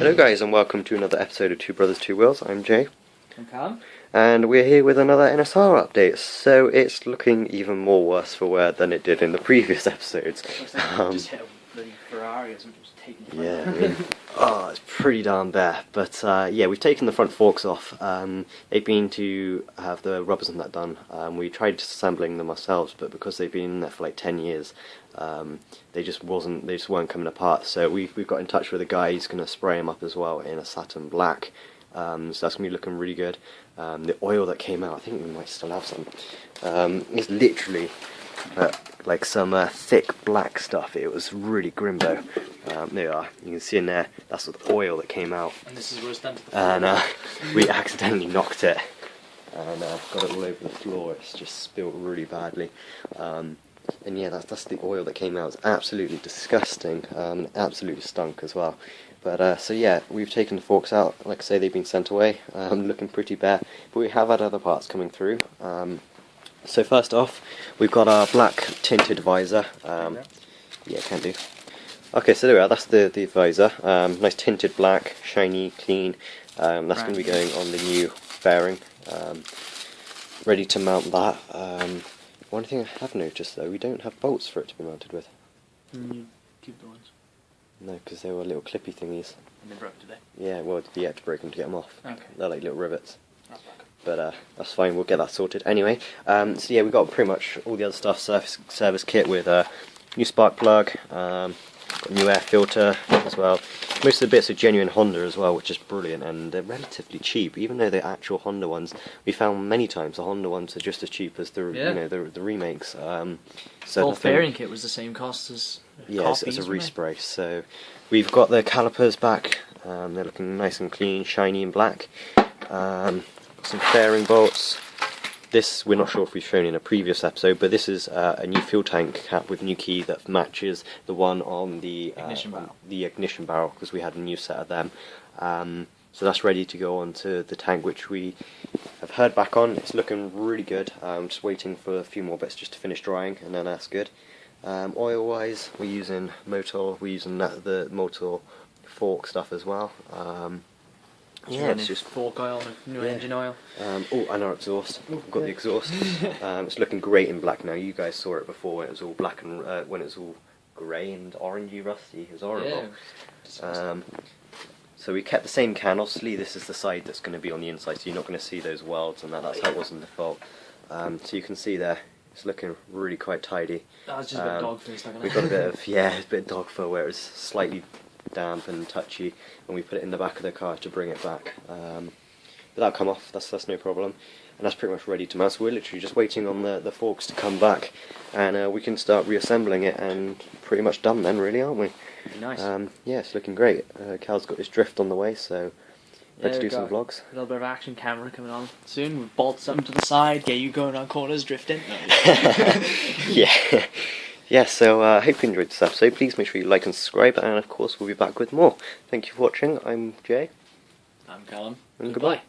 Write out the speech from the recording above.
Hello guys and welcome to another episode of Two Brothers Two Wheels. I'm Jay. I'm Callum. And we're here with another NSR update. So it's looking even more worse for wear than it did in the previous episodes. Looks like just hit a bloody Ferrari or something, just taking the Yeah, I mean, it's pretty darn bare. But yeah, we've taken the front forks off. They've been to have the rubbers and that done. We tried assembling them ourselves, but because they've been in there for like 10 years, they just weren't coming apart. So we've got in touch with a guy. He's going to spray them up as well in a satin black. So that's going to be looking really good. The oil that came out, I think we might still have some. It's literally like some thick black stuff. It was really grim though. There you are. You can see in there. That's the oil that came out. And this is where it's done to the floor. And we accidentally knocked it and got it all over the floor. It's just spilt really badly. And yeah, that's the oil that came out. It's absolutely disgusting. Absolutely stunk as well. But so yeah, we've taken the forks out. Like I say, they've been sent away. Looking pretty bare. But we have had other parts coming through. So first off, we've got our black tinted visor. Yeah, can do. Okay, so there we are. That's the visor. Nice tinted black, shiny, clean. That's going to be going on the new fairing. Ready to mount that. One thing I have noticed though, we don't have bolts for it to be mounted with. You keep the ones. No, because they were little clippy thingies. And they broke today? Yeah, well, you had to break them to get them off. Okay. They're like little rivets. But that's fine, we'll get that sorted anyway. So yeah, we've got pretty much all the other stuff, service kit with new spark plug, new air filter as well. Most of the bits are genuine Honda as well, which is brilliant, and they're relatively cheap. Even though the actual Honda ones, we found many times the Honda ones are just as cheap as the the remakes. So whole fairing kit was the same cost as as a respray. So we've got the calipers back. They're looking nice and clean, shiny and black. Some fairing bolts. This we're not sure if we've shown in a previous episode, but this is a new fuel tank cap with new key that matches the one on the ignition barrel, because we had a new set of them. So that's ready to go onto the tank, which we have heard back on. It's looking really good. I'm just waiting for a few more bits just to finish drying, and then that's good. Oil wise, we're using Motor. We're using the Motor fork stuff as well. Yeah, it's just fork oil and new engine oil. Oh, and our exhaust. We've got the exhaust. It's looking great in black now. You guys saw it before when it was all black and when it was all grey and orangey, rusty. It was horrible. Yeah. So we kept the same can. Obviously, this is the side that's going to be on the inside, so you're not going to see those welds and that. That's how it was in the default. So you can see there, it's looking really quite tidy. That was just a bit dog fur. We've got a bit of a bit of dog fur where it's slightly damp and touchy, and we put it in the back of the car to bring it back. But that'll come off, that's no problem, and that's pretty much ready to mount. So we're literally just waiting on the forks to come back, and we can start reassembling it, and pretty much done then, really, aren't we? Nice. Yeah, it's looking great. Cal's got his drift on the way, so let's do some vlogs. A little bit of action camera coming on soon. We'll bolt something to the side, get you going around corners, drifting. Yeah. Yeah, so I hope you enjoyed this episode. Please make sure you like and subscribe, and of course we'll be back with more. Thank you for watching. I'm Jay. I'm Callum. And goodbye.